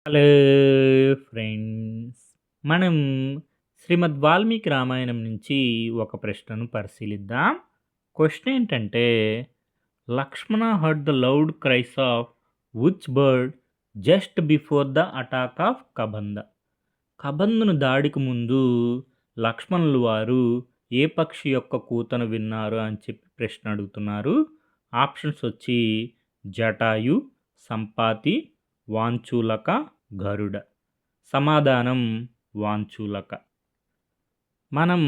Hello friends. మనం శ్రీమద్ వాల్మీకి రామాయణం నుంచి ఒక ప్రశ్నను పరిశీలిద్దాం. క్వశ్చన్ ఏంటంటే, Lakshmana heard the loud cries of which bird just before the attack of Kabandha. కబందును దాడికి ముందు లక్ష్మణులు వారు ఏ పక్షి యొక్క కూతను విన్నారు అని చెప్పి ప్రశ్న అడుగుతున్నారు. ఆప్షన్స్ వచ్చి జటాయు, సంపాతి, వాంచూలక, గరుడ. సమాధానం వాంచూలక. మనం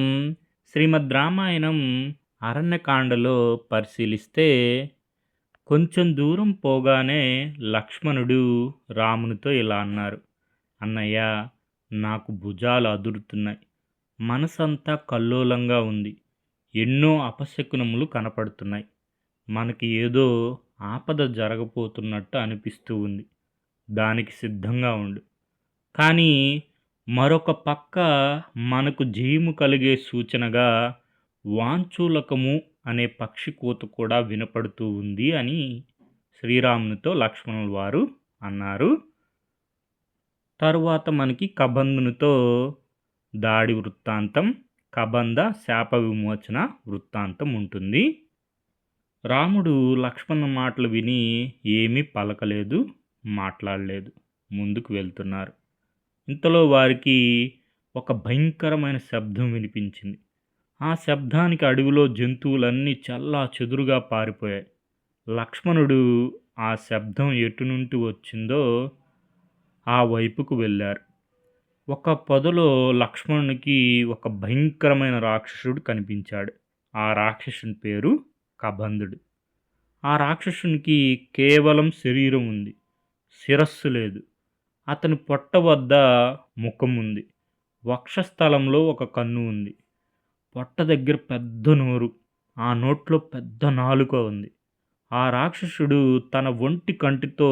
శ్రీమద్ రామాయణం అరణ్యకాండలో పరిశీలిస్తే కొంచెం దూరం పోగానే లక్ష్మణుడు రామునితో ఇలా అన్నారు: అన్నయ్య, నాకు భుజాలు అదురుతున్నాయి, మనసంతా కల్లోలంగా ఉంది, ఎన్నో అపశకునములు కనపడుతున్నాయి, మనకి ఏదో ఆపద జరగబోతున్నట్టు అనిపిస్తూ ఉంది, దానికి సిద్ధంగా ఉండు. కానీ మరొక పక్క మనకు జయము కలిగే సూచనగా వాంచూలకము అనే పక్షి కూత కూడా వినపడుతూ ఉంది అని శ్రీరామునితో లక్ష్మణుల వారు అన్నారు. తరువాత మనకి కబంధునితో దాడి వృత్తాంతం, కబంధ శాప విమోచన వృత్తాంతం ఉంటుంది. రాముడు లక్ష్మణ మాటలు విని ఏమీ పలకలేదు, మాట్లాడలేదు, ముందుకు వెళ్తున్నారు. ఇంతలో వారికి ఒక భయంకరమైన శబ్దం వినిపించింది. ఆ శబ్దానికి అడవిలో జంతువులన్నీ చల్లా చెదురుగా పారిపోయాయి. లక్ష్మణుడు ఆ శబ్దం ఎటు నుండి వచ్చిందో ఆ వైపుకు వెళ్ళారు. ఒక పొదలో లక్ష్మణునికి ఒక భయంకరమైన రాక్షసుడు కనిపించాడు. ఆ రాక్షసుని పేరు కబంధుడు. ఆ రాక్షసునికి కేవలం శరీరం ఉంది, శిరస్సు లేదు. అతని పొట్ట వద్ద ముఖం ఉంది, వక్షస్థలంలో ఒక కన్ను ఉంది, పొట్ట దగ్గర పెద్ద నోరు, ఆ నోట్లో పెద్ద నాలుక ఉంది. ఆ రాక్షసుడు తన ఒంటి కంటితో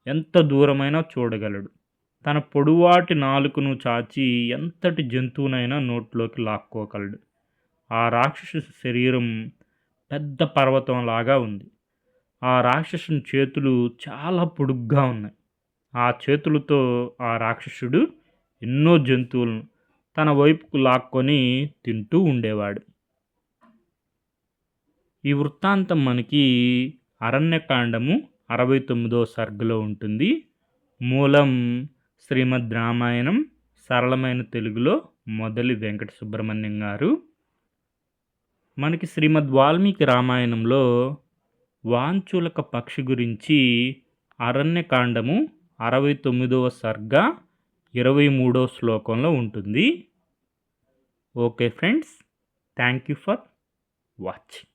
ఎంత దూరమైనా చూడగలడు. తన పొడువాటి నాలుకను చాచి ఎంతటి జంతువునైనా నోట్లోకి లాక్కోగలడు. ఆ రాక్షసు శరీరం పెద్ద పర్వతంలాగా ఉంది. ఆ రాక్షసుని చేతులు చాలా పొడుగ్గా ఉన్నాయి. ఆ చేతులతో ఆ రాక్షసుడు ఎన్నో జంతువులను తన వైపుకు లాక్కొని తింటూ ఉండేవాడు. ఈ వృత్తాంతం మనకి అరణ్యకాండము 69వ సర్గలో ఉంటుంది. మూలం శ్రీమద్ రామాయణం సరళమైన తెలుగులో మొదలి వెంకట సుబ్రహ్మణ్యం గారు. మనకి శ్రీమద్ వాల్మీకి రామాయణంలో వాంచూలక పక్షి గురించి అరణ్యకాండము 69వ సర్గ 23వ శ్లోకంలో ఉంటుంది. Okay friends, thank you for watching.